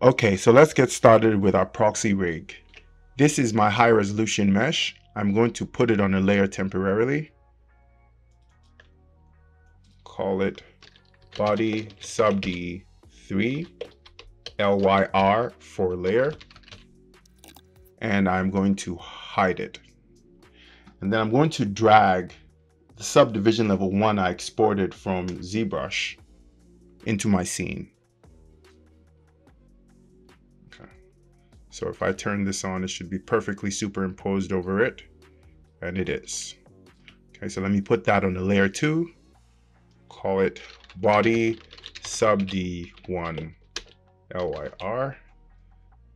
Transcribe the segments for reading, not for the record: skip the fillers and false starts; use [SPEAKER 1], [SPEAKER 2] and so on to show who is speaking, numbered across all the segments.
[SPEAKER 1] Okay, so let's get started with our proxy rig. This is my high resolution mesh. I'm going to put it on a layer temporarily. Call it body sub D3 LYR for layer. And I'm going to hide it. And then I'm going to drag the subdivision level 1 I exported from ZBrush into my scene. Okay. So if I turn this on, it should be perfectly superimposed over it, and it is. Okay, so let me put that on the layer 2, call it body sub D1 LYR,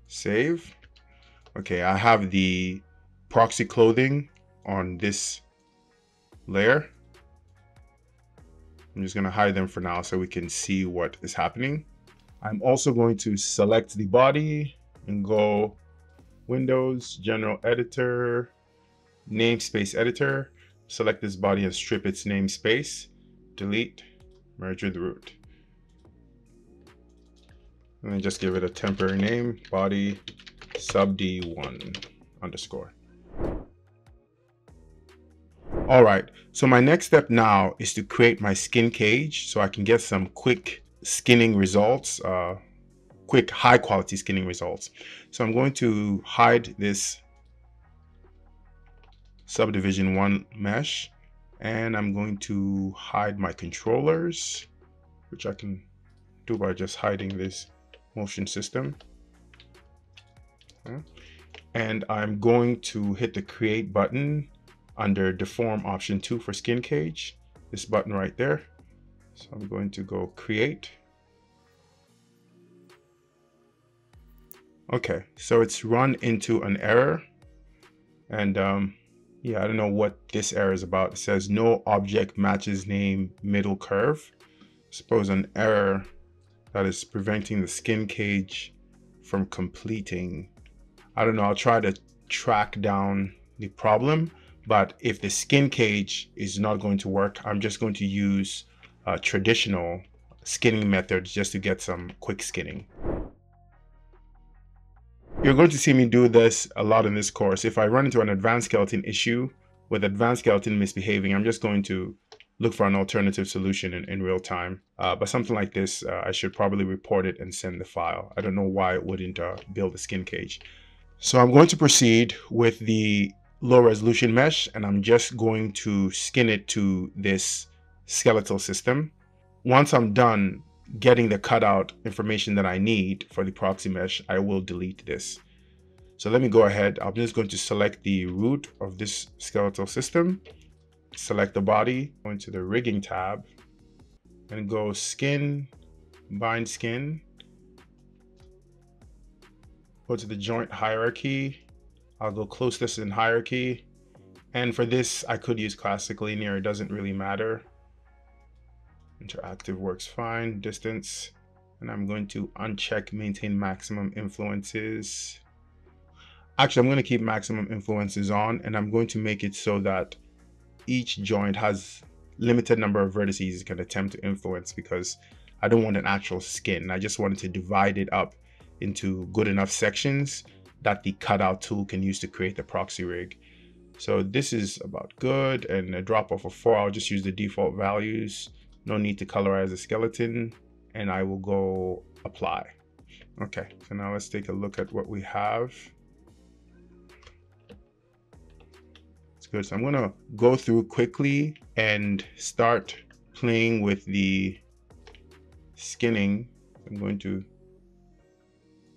[SPEAKER 1] save. Okay, I have the proxy clothing on this layer. I'm just going to hide them for now so we can see what is happening. I'm also going to select the body and go Windows, General Editor, Namespace Editor. Select this body and strip its namespace. Delete, merge with root. And then just give it a temporary name, body sub D1 underscore. All right, so my next step now is to create my skin cage so I can get some quick skinning results, quick high quality skinning results. So I'm going to hide this subdivision 1 mesh, and I'm going to hide my controllers, which I can do by just hiding this motion system. Okay. And I'm going to hit the create button under deform option 2 for skin cage, this button right there. So I'm going to go create. Okay, so it's run into an error, and yeah, I don't know what this error is about. It says no object matches name middle curve. Suppose an error that is preventing the skin cage from completing. I don't know, I'll try to track down the problem, but if the skin cage is not going to work, I'm just going to use traditional skinning methods just to get some quick skinning. You're going to see me do this a lot in this course. If I run into an advanced skeleton issue with advanced skeleton misbehaving, I'm just going to look for an alternative solution in real time. But something like this, I should probably report it and send the file. I don't know why it wouldn't build a skin cage. So I'm going to proceed with the low resolution mesh, and I'm just going to skin it to this skeletal system. Once I'm done getting the cutout information that I need for the proxy mesh, I will delete this. So let me go ahead. I'm just going to select the root of this skeletal system, select the body, go into the rigging tab, and go skin, bind skin, go to the joint hierarchy. I'll go closeness in hierarchy. And for this, I could use classic linear. It doesn't really matter. Interactive works fine. Distance. And I'm going to uncheck maintain maximum influences. Actually, I'm going to keep maximum influences on, and I'm going to make it so that each joint has limited number of vertices it can attempt to influence, because I don't want an actual skin. I just wanted to divide it up into good enough sections that the cutout tool can use to create the proxy rig. So this is about good, and a drop off of 4. I'll just use the default values. No need to colorize the skeleton, and I will go apply. Okay, so now let's take a look at what we have. It's good. So I'm gonna go through quickly and start playing with the skinning. I'm going to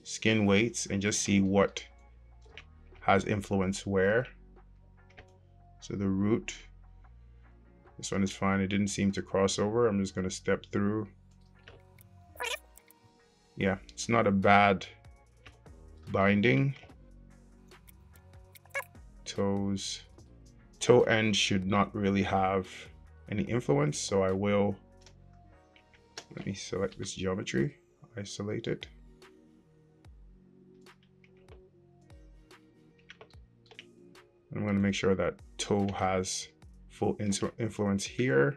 [SPEAKER 1] skin weights and just see what has influence where. So the root, this one is fine. It didn't seem to cross over. I'm just going to step through. Yeah, it's not a bad binding. Toes, toe end should not really have any influence, so I will, let me select this geometry, isolate it. I'm going to make sure that toe has full influence here.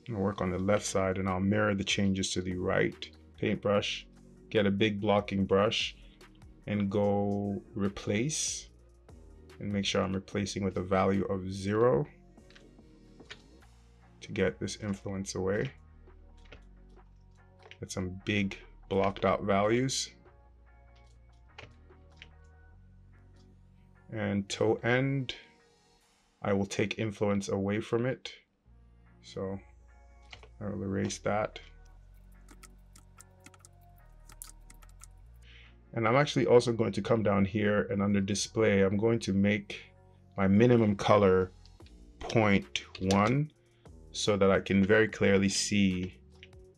[SPEAKER 1] I'll work on the left side, and I'll mirror the changes to the right. Paintbrush, get a big blocking brush and go replace, and make sure I'm replacing with a value of 0 to get this influence away. Get some big blocked out values. And toe end, I will take influence away from it. So I will erase that. And I'm actually also going to come down here, and under display, I'm going to make my minimum color 0.1 so that I can very clearly see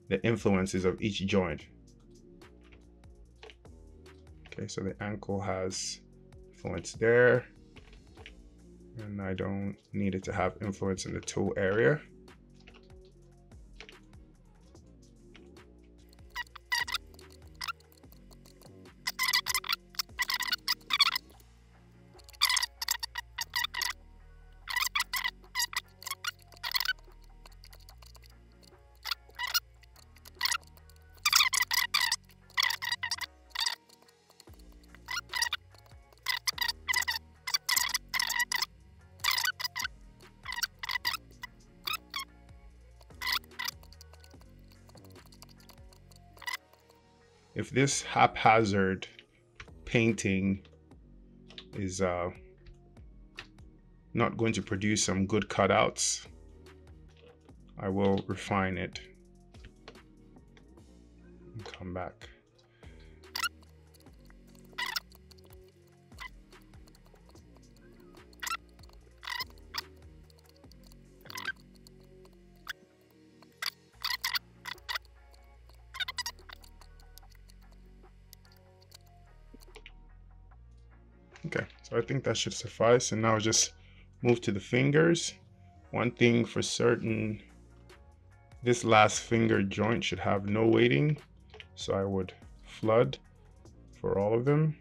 [SPEAKER 1] the influences of each joint. Okay, so the ankle has influence there, and I don't need it to have influence in the toe area. If this haphazard painting is not going to produce some good cutouts, I will refine it and come back. Okay, so I think that should suffice. And now just move to the fingers. One thing for certain, this last finger joint should have no weighting. So I would flood for all of them.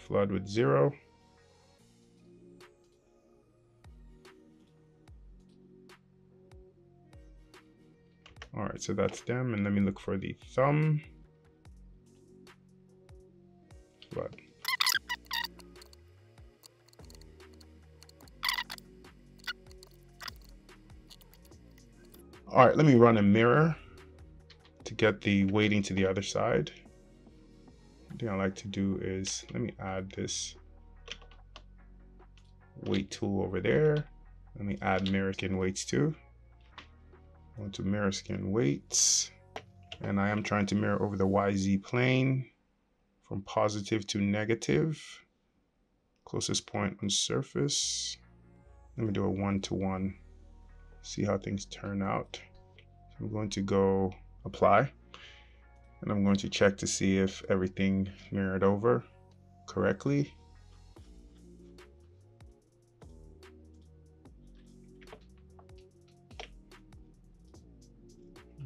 [SPEAKER 1] Flood with 0. All right, so that's them. And let me look for the thumb. Flood. All right, let me run a mirror to get the weighting to the other side. The thing I like to do is, let me add this weight tool over there. Let me add mirror skin weights too. Go to mirror skin weights, and I am trying to mirror over the YZ plane from positive to negative. Closest point on surface. Let me do a 1-to-1. See how things turn out. So I'm going to go apply, and I'm going to check to see if everything mirrored over correctly.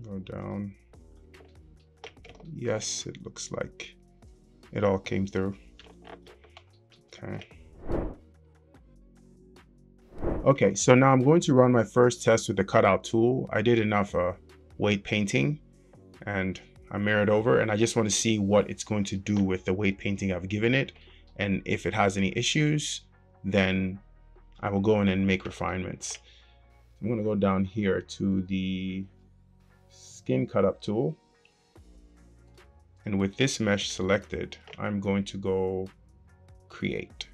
[SPEAKER 1] Go down. Yes, it looks like it all came through. Okay. Okay, so now I'm going to run my first test with the cutout tool. I did enough weight painting and I mirrored over, and I just want to see what it's going to do with the weight painting I've given it. And if it has any issues, then I will go in and make refinements. I'm going to go down here to the skin cutup tool. And with this mesh selected, I'm going to go create.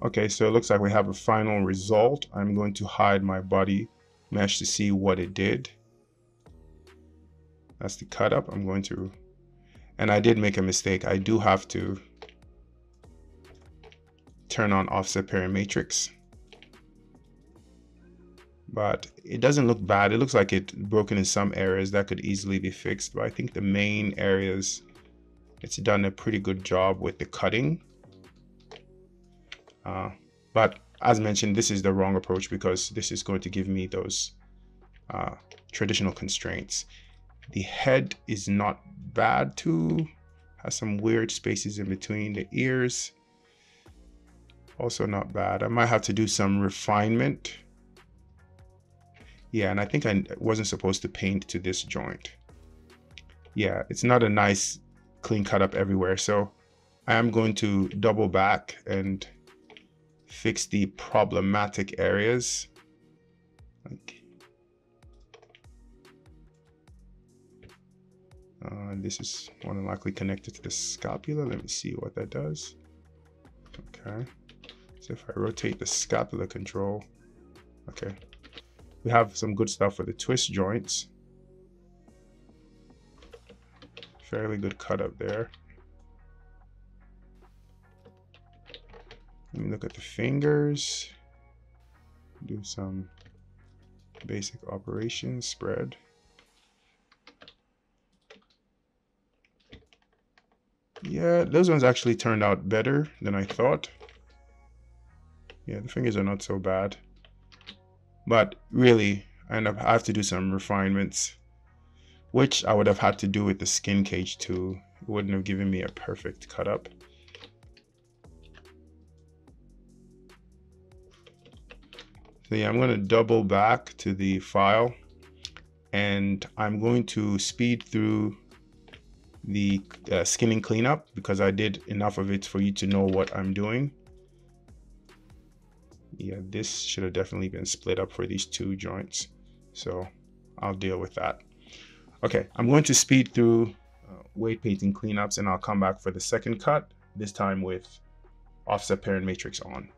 [SPEAKER 1] Okay, so it looks like we have a final result. I'm going to hide my body mesh to see what it did. That's the cut up. I'm going to, and I did make a mistake. I do have to turn on offset parametrics, but it doesn't look bad. It looks like it's broken in some areas that could easily be fixed, but I think the main areas, it's done a pretty good job with the cutting. But as mentioned, this is the wrong approach because this is going to give me those traditional constraints. The head is not bad too. Has some weird spaces in between the ears. Also not bad. I might have to do some refinement. Yeah, and I think I wasn't supposed to paint to this joint. Yeah, it's not a nice clean cut up everywhere. So I am going to double back and fix the problematic areas. This is more than likely connected to the scapula. Let me see what that does. Okay, so if I rotate the scapula control, okay, we have some good stuff for the twist joints. Fairly good cut up there. Let me look at the fingers. Do some basic operations, spread. Yeah, those ones actually turned out better than I thought. Yeah, the fingers are not so bad. But really, I have to do some refinements, which I would have had to do with the Skincage too. It wouldn't have given me a perfect cut up. So yeah, I'm going to double back to the file, and I'm going to speed through the skinning cleanup because I did enough of it for you to know what I'm doing. Yeah, this should have definitely been split up for these two joints, so I'll deal with that. Okay, I'm going to speed through weight painting cleanups, and I'll come back for the second cut, this time with offset parent matrix on.